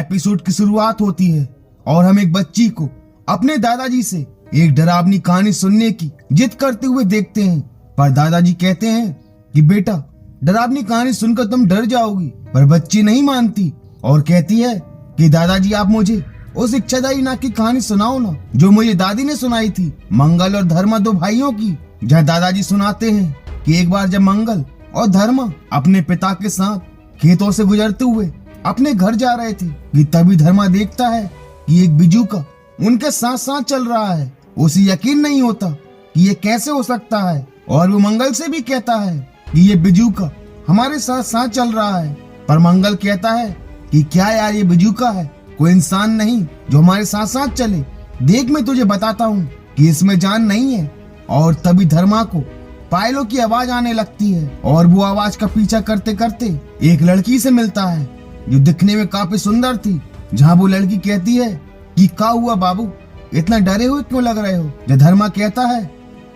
Episode की शुरुआत होती है और हम एक बच्ची को अपने दादाजी से एक डरावनी कहानी सुनने की जिद करते हुए देखते हैं। पर दादाजी कहते हैं कि बेटा, डरावनी कहानी सुनकर तुम डर जाओगी। पर बच्ची नहीं मानती और कहती है कि दादाजी आप मुझे उस इच्छादायी नाग की कहानी सुनाओ ना, जो मुझे दादी ने सुनाई थी, मंगल और धर्मा दो भाइयों की। जहाँ दादाजी सुनाते हैं कि एक बार जब मंगल और धर्मा अपने पिता के साथ खेतों से गुजरते हुए अपने घर जा रहे थे कि तभी धर्मा देखता है कि एक बिजू का उनके साथ साथ चल रहा है। उसे यकीन नहीं होता कि ये कैसे हो सकता है और वो मंगल से भी कहता है कि ये बिजू का हमारे साथ साथ चल रहा है। पर मंगल कहता है कि क्या यार, ये बिजू का है, कोई इंसान नहीं जो हमारे साथ साथ चले। देख, मैं तुझे बताता हूँ कि इसमें जान नहीं है। और तभी धर्मा को पायलों की आवाज आने लगती है और वो आवाज का पीछा करते करते एक लड़की से मिलता है जो दिखने में काफी सुंदर थी। जहाँ वो लड़की कहती है कि क्या हुआ बाबू, इतना डरे हुए क्यों लग रहे हो। जो धर्मा कहता है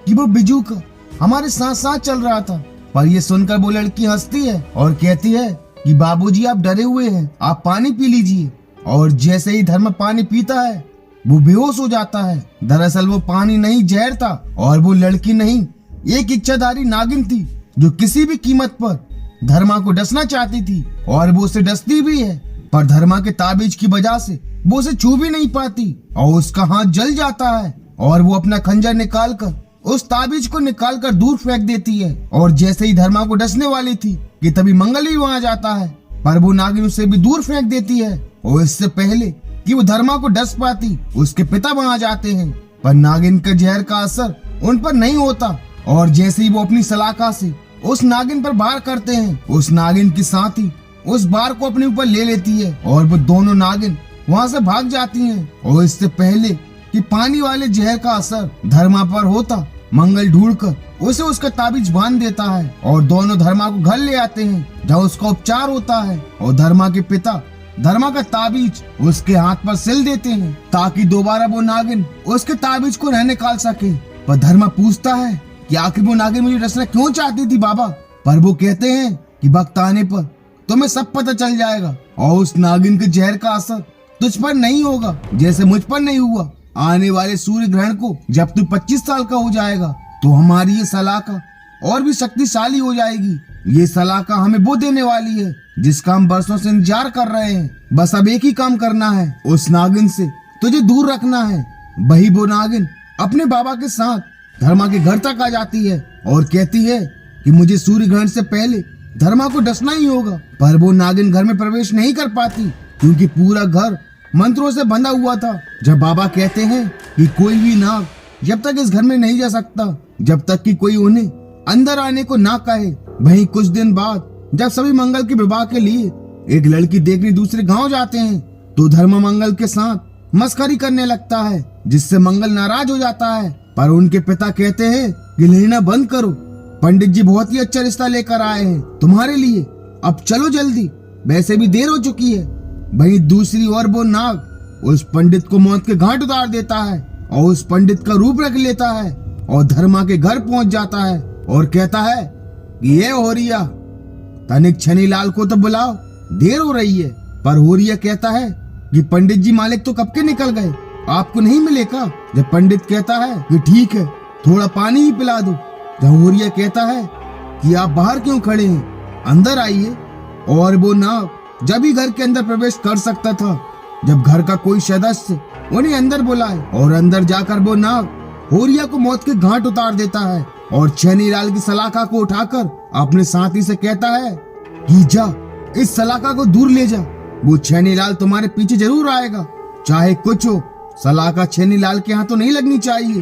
कि वो बिजू का हमारे साथ साथ चल रहा था। पर ये सुनकर वो लड़की हंसती है और कहती है कि बाबूजी आप डरे हुए हैं, आप पानी पी लीजिए। और जैसे ही धर्मा पानी पीता है वो बेहोश हो जाता है। दरअसल वो पानी नहीं, जहर था। और वो लड़की नहीं, एक इच्छाधारी नागिन थी जो किसी भी कीमत पर धर्मा को डसना चाहती थी और वो उसे डसती भी है। पर धर्मा के ताबीज की वजह से वो उसे छू भी नहीं पाती और उसका हाथ जल जाता है और वो अपना खंजर निकालकर उस ताबीज को निकालकर दूर फेंक देती है। और जैसे ही धर्मा को डसने वाली थी कि तभी मंगल ही वहां जाता है, पर वो नागिन उसे भी दूर फेंक देती है। और इससे पहले कि वो धर्मा को डस पाती, उसके पिता वहां जाते हैं। पर नागिन के जहर का असर उन पर नहीं होता और जैसे ही वो अपनी सलाखा से उस नागिन पर वार करते हैं, उस नागिन के साथ ही उस बार को अपने ऊपर ले लेती है और वो दोनों नागिन वहां से भाग जाती हैं। और इससे पहले कि पानी वाले जहर का असर धर्मा पर होता, मंगल ढूंढकर उसे उसका ताबीज बांध देता है और दोनों धर्मा को घर ले आते हैं जहाँ उसका उपचार होता है। और धर्मा के पिता धर्मा का ताबीज उसके हाथ पर सिल देते हैं ताकि दोबारा वो नागिन उसके ताबीज को न निकाल सके। पर धर्मा पूछता है कि आखिर वो नागिन मुझे डसना क्यों चाहती थी बाबा। पर वो कहते हैं कि वक्त आने पर तुम्हें सब पता चल जाएगा और उस नागिन के जहर का असर तुझ पर नहीं होगा जैसे मुझ पर नहीं हुआ। आने वाले सूर्य ग्रहण को जब तू 25 साल का हो जाएगा तो हमारी ये सलाखा और भी शक्तिशाली हो जाएगी। ये सलाखा हमें वो देने वाली है जिसका हम बरसों से इंतजार कर रहे हैं। बस अब एक ही काम करना है, उस नागिन से तुझे दूर रखना है। वही वो नागिन अपने बाबा के साथ धर्मा के घर तक आ जाती है और कहती है कि मुझे सूर्य ग्रहण से पहले धर्मा को डसना ही होगा। पर वो नागिन घर में प्रवेश नहीं कर पाती क्योंकि पूरा घर मंत्रों से बंधा हुआ था। जब बाबा कहते हैं कि कोई भी नाग जब तक इस घर में नहीं जा सकता जब तक कि कोई उन्हें अंदर आने को ना कहे। वहीं कुछ दिन बाद जब सभी मंगल के विवाह के लिए एक लड़की देखने दूसरे गांव जाते हैं तो धर्मा मंगल के साथ मस्करी करने लगता है जिससे मंगल नाराज हो जाता है। पर उनके पिता कहते हैं कि लेना बंद करो, पंडित जी बहुत ही अच्छा रिश्ता लेकर आए हैं तुम्हारे लिए, अब चलो जल्दी, वैसे भी देर हो चुकी है। वहीं दूसरी ओर वो नाग उस पंडित को मौत के घाट उतार देता है और उस पंडित का रूप रख लेता है और धर्मा के घर पहुंच जाता है और कहता है कि ये होरिया, तनिक छनीलाल को तो बुलाओ, देर हो रही है। पर होरिया कहता है कि पंडित जी मालिक तो कब के निकल गए, आपको नहीं मिलेगा। जब पंडित कहता है कि ठीक है, थोड़ा पानी ही पिला दो। जब होरिया कहता है कि आप बाहर क्यों खड़े हैं, अंदर आइए। और वो नाग जब ही घर के अंदर प्रवेश कर सकता था जब घर का कोई सदस्य उन्हें अंदर बुलाए। और अंदर जाकर वो नाग होरिया को मौत के घाट उतार देता है और छेनीलाल की सलाखा को उठाकर अपने साथी से कहता है कि जा, इस सलाखा को दूर ले जा, वो छेनीलाल तुम्हारे पीछे जरूर आएगा, चाहे कुछ हो। सलाखा छेनीलाल के हाथों नहीं लगनी चाहिए।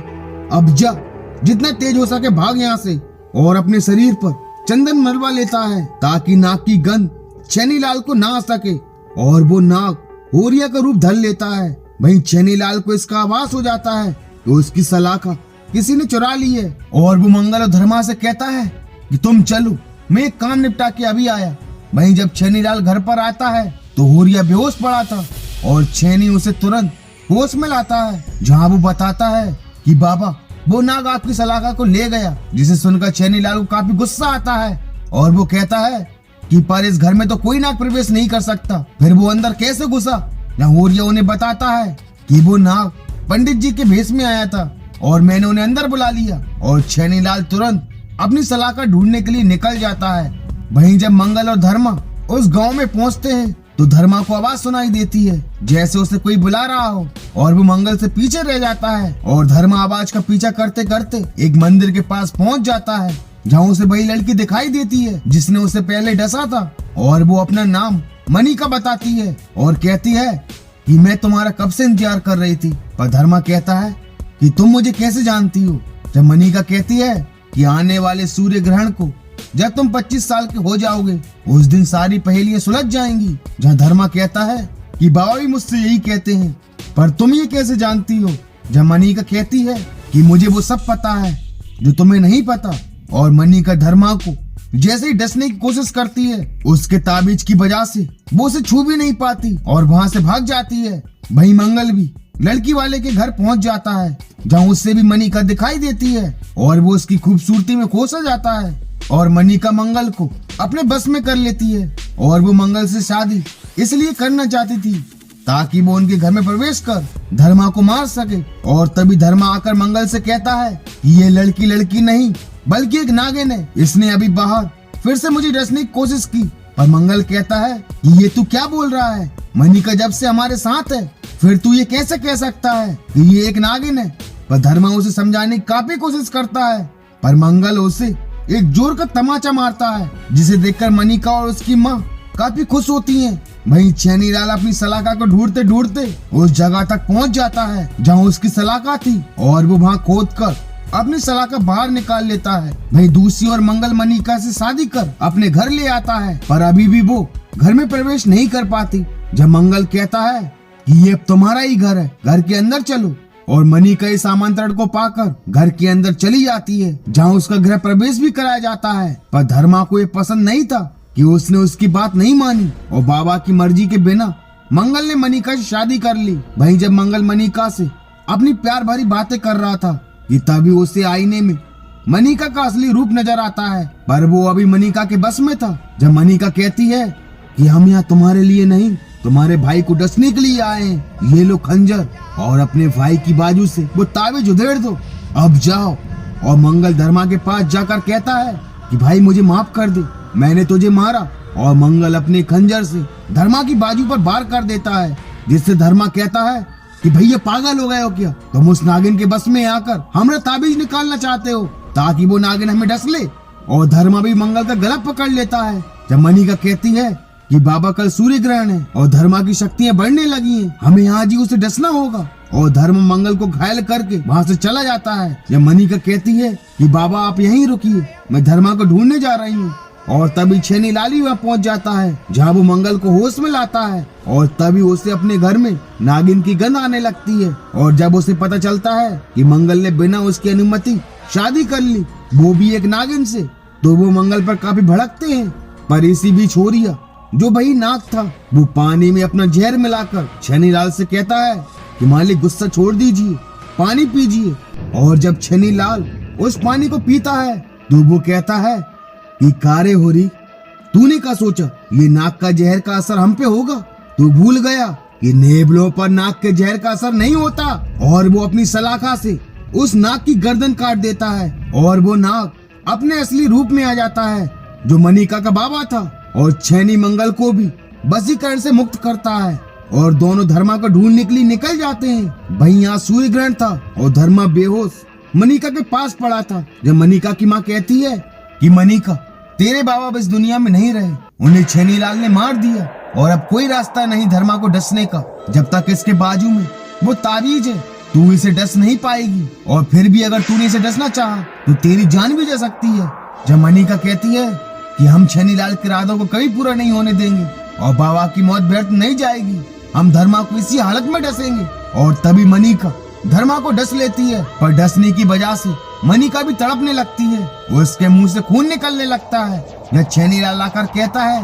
अब जा, जितना तेज हो सके भाग यहाँ से। और अपने शरीर पर चंदन मलवा लेता है ताकि नाग की गंध छेनीलाल को ना आ सके। और वो नाग होरिया का रूप धर लेता है। वहीं छेनीलाल को इसका आभास हो जाता है कि उसकी सलाखा किसी ने चुरा ली है। और वो मंगल और धर्मा से कहता है कि तुम चलो, मैं एक काम निपटा के अभी आया। वहीं जब छेनीलाल घर पर आता है तो होरिया बेहोश पड़ा था और छेनी उसे तुरंत होश में लाता है, जहाँ वो बताता है कि बाबा, वो नाग आपकी सलाखा को ले गया। जिसे सुनकर छेनीलाल को काफी गुस्सा आता है और वो कहता है कि पर इस घर में तो कोई नाग प्रवेश नहीं कर सकता, फिर वो अंदर कैसे घुसा। जहाँ होरिया उन्हें बताता है कि वो नाग पंडित जी के भेष में आया था और मैंने उन्हें अंदर बुला लिया। और छेनीलाल तुरंत अपनी सलाखा ढूंढने के लिए निकल जाता है। वहीं जब मंगल और धर्मा उस गांव में पहुंचते हैं तो धर्मा को आवाज सुनाई देती है जैसे उसे कोई बुला रहा हो, और वो मंगल से पीछे रह जाता है। और धर्मा आवाज का पीछा करते करते एक मंदिर के पास पहुंच जाता है जहाँ उसे वही लड़की दिखाई देती है जिसने उसे पहले डसा था। और वो अपना नाम मनिका बताती है और कहती है कि मैं तुम्हारा कब से इंतजार कर रही थी। पर धर्मा कहता है कि तुम मुझे कैसे जानती हो। जब मनिका कहती है कि आने वाले सूर्य ग्रहण को जब तुम 25 साल के हो जाओगे उस दिन सारी पहेलियां सुलझ जाएंगी। जहाँ धर्मा कहता है कि बाबा भी मुझसे यही कहते हैं, पर तुम ये कैसे जानती हो। जब मनिका कहती है कि मुझे वो सब पता है जो तुम्हें नहीं पता। और मनिका धर्मा को जैसे ही डसने की कोशिश करती है उसके ताबीज की वजह से वो उसे छू भी नहीं पाती और वहाँ से भाग जाती है। वहीं मंगल भी लड़की वाले के घर पहुंच जाता है जहाँ उससे भी मनिका दिखाई देती है और वो उसकी खूबसूरती में खो सा जाता है। और मनिका मंगल को अपने बस में कर लेती है और वो मंगल से शादी इसलिए करना चाहती थी ताकि वो उनके घर में प्रवेश कर धर्मा को मार सके। और तभी धर्मा आकर मंगल से कहता है कि ये लड़की नहीं बल्कि एक नागिन है, इसने अभी बाहर फिर से मुझे डसने की कोशिश की। पर मंगल कहता है कि ये तू क्या बोल रहा है, मनिका जब से हमारे साथ है फिर तू ये कैसे कह सकता है कि ये एक नागिन है। पर धर्मा उसे समझाने की काफी कोशिश करता है पर मंगल उसे एक जोर का तमाचा मारता है जिसे देखकर मनिका और उसकी माँ काफी खुश होती हैं। वहीं छेनीलाल अपनी सलाखा को ढूंढते ढूंढते उस जगह तक पहुंच जाता है जहां उसकी सलाखा थी और वो वहां खोदकर अपनी सलाखा बाहर निकाल लेता है। वहीं दूसरी ओर मंगल मनिका से शादी कर अपने घर ले आता है पर अभी भी वो घर में प्रवेश नहीं कर पाती। जब मंगल कहता है कि ये अब तुम्हारा ही घर है, घर के अंदर चलो। और मनिका इस आमंत्रण को पाकर घर के अंदर चली जाती है जहाँ उसका गृह प्रवेश भी कराया जाता है। पर धर्मा को ये पसंद नहीं था कि उसने उसकी बात नहीं मानी और बाबा की मर्जी के बिना मंगल ने मनिका से शादी कर ली। वहीं जब मंगल मनिका से अपनी प्यार भरी बातें कर रहा था कि तभी उसे आईने में मनिका का असली रूप नजर आता है पर वो अभी मनिका के बस में था। जब मनिका कहती है कि हम यहाँ तुम्हारे लिए नहीं तुम्हारे भाई को डसने के लिए आए हैं, ये लो खंजर और अपने भाई की बाजू से वो ताबीज उधेड़ दो, अब जाओ। और मंगल धर्मा के पास जाकर कहता है कि भाई मुझे माफ कर दे, मैंने तुझे मारा। और मंगल अपने खंजर से धर्मा की बाजू पर वार कर देता है जिससे धर्मा कहता है कि भैया पागल हो गए हो क्या, तुम उस नागिन के बस में आकर हमारा ताबीज निकालना चाहते हो ताकि वो नागिन हमें डस ले। और धर्मा भी मंगल का गला पकड़ लेता है। जब मनिका कहती है कि बाबा कल सूर्य ग्रहण है और धर्मा की शक्तियां बढ़ने लगी हैं, हमें आज ही उसे डसना होगा। और धर्म मंगल को घायल करके वहाँ से चला जाता है। जब मनिका कहती है कि बाबा आप यहीं रुकिए, मैं धर्मा को ढूंढने जा रही हूँ। और तभी छेनीलाल वहाँ पहुँच जाता है जहाँ वो मंगल को होश में लाता है और तभी उसे अपने घर में नागिन की गंध आने लगती है। और जब उसे पता चलता है कि मंगल ने बिना उसकी अनुमति शादी कर ली, वो भी एक नागिन से, तो वो मंगल पर काफी भड़कते हैं। पर इसी बीच होरिया जो वही नाग था वो पानी में अपना जहर मिलाकर छेनीलाल से कहता है कि मालिक गुस्सा छोड़ दीजिए, पानी पीजिए। और जब छेनीलाल उस पानी को पीता है तो वो कहता है कि कारे होरी, तूने क्या सोचा ये नाग का जहर का असर हम पे होगा? तू भूल गया कि नेबलों पर नाग के जहर का असर नहीं होता। और वो अपनी सलाखा से उस नाग की गर्दन काट देता है और वो नाग अपने असली रूप में आ जाता है जो मनिका का बाबा था। और छेनी मंगल को भी वशीकरण से मुक्त करता है और दोनों धर्मा को ढूंढने के लिए निकल जाते हैं। वहीं यहाँ सूर्य ग्रहण था और धर्मा बेहोश मनिका के पास पड़ा था। जब मनिका की माँ कहती है कि मनिका तेरे बाबा अब इस दुनिया में नहीं रहे, उन्हें छेनीलाल ने मार दिया और अब कोई रास्ता नहीं धर्मा को डसने का। जब तक इसके बाजू में वो ताबीज है तू इसे डस नहीं पाएगी और फिर भी अगर तूने इसे डसना चाहा तो तेरी जान भी जा सकती है। जब मनिका कहती है कि हम छेनीलाल के इरादों को कभी पूरा नहीं होने देंगे और बाबा की मौत व्यर्थ नहीं जाएगी, हम धर्मा को इसी हालत में डसेंगे। और तभी मनिका धर्मा को डस लेती है पर डसने की वजह से मनिका भी तड़पने लगती है, उसके मुंह से खून निकलने लगता है। यह छेनीलाल आकर कहता है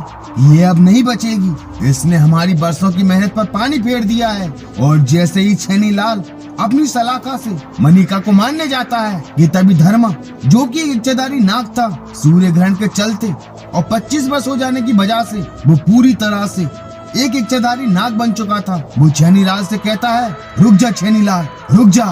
ये अब नहीं बचेगी, इसने हमारी बरसों की मेहनत पर पानी फेर दिया है। और जैसे ही छेनीलाल अपनी सलाखा से मनिका को मारने जाता है कि तभी धर्मा जो कि इच्छाधारी नाग था सूर्य ग्रहण के चलते और 25 वर्ष हो जाने की वजह से वो पूरी तरह से एक इच्छाधारी नाग बन चुका था। वो छेनीलाल से कहता है, रुक जा छेनीलाल, रुक जा।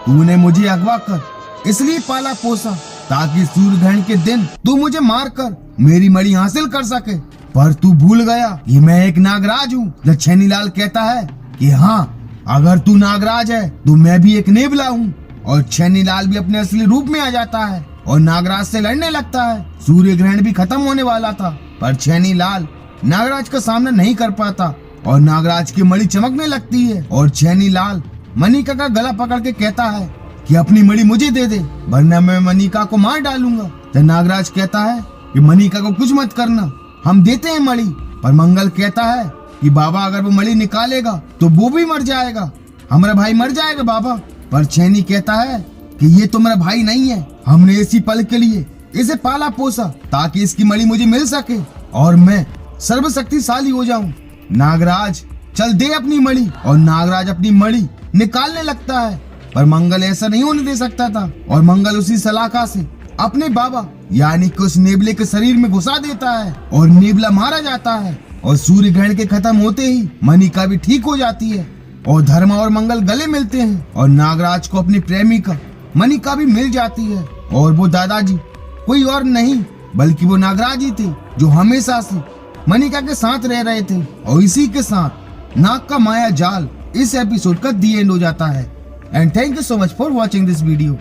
तूने मुझे अगवा कर इसलिए पाला पोसा ताकि सूर्य ग्रहण के दिन तू मुझे मार कर मेरी मणि हासिल कर सके, पर तू भूल गया कि मैं एक नागराज हूँ। जब छेनीलाल कहता है कि हाँ, अगर तू नागराज है तो मैं भी एक नेबला हूँ। और छेनीलाल भी अपने असली रूप में आ जाता है और नागराज से लड़ने लगता है। सूर्य ग्रहण भी खत्म होने वाला था, पर छेनीलाल नागराज का सामना नहीं कर पाता और नागराज की मणि चमकने लगती है। और छेनीलाल मनिका का गला पकड़ के कहता है कि अपनी मणि मुझे दे दे, वरना मैं मनिका को मार डालूंगा। तो नागराज कहता है कि मनिका को कुछ मत करना, हम देते हैं मणि। पर मंगल कहता है कि बाबा अगर वो मणि निकालेगा तो वो भी मर जाएगा, हमारा भाई मर जाएगा बाबा। पर छेनी कहता है कि ये तो मेरा भाई नहीं है, हमने इसी पल के लिए इसे पाला पोसा ताकि इसकी मणि मुझे मिल सके और मैं सर्वशक्तिशाली हो जाऊं। नागराज चल दे अपनी मणि। और नागराज अपनी मणि निकालने लगता है, पर मंगल ऐसा नहीं होने दे सकता था और मंगल उसी सलाखा से अपने बाबा यानी कि उस नेबले के शरीर में घुसा देता है और नेबला मारा जाता है। और सूर्य ग्रहण के खत्म होते ही मनिका भी ठीक हो जाती है और धर्म और मंगल गले मिलते हैं और नागराज को अपनी प्रेमिका मनिका भी मिल जाती है। और वो दादाजी कोई और नहीं बल्कि वो नागराज ही थे जो हमेशा से मनिका के साथ रह रहे थे। और इसी के साथ नाग का माया जाल इस एपिसोड का दी एंड हो जाता है। And thank you so much for watching this video.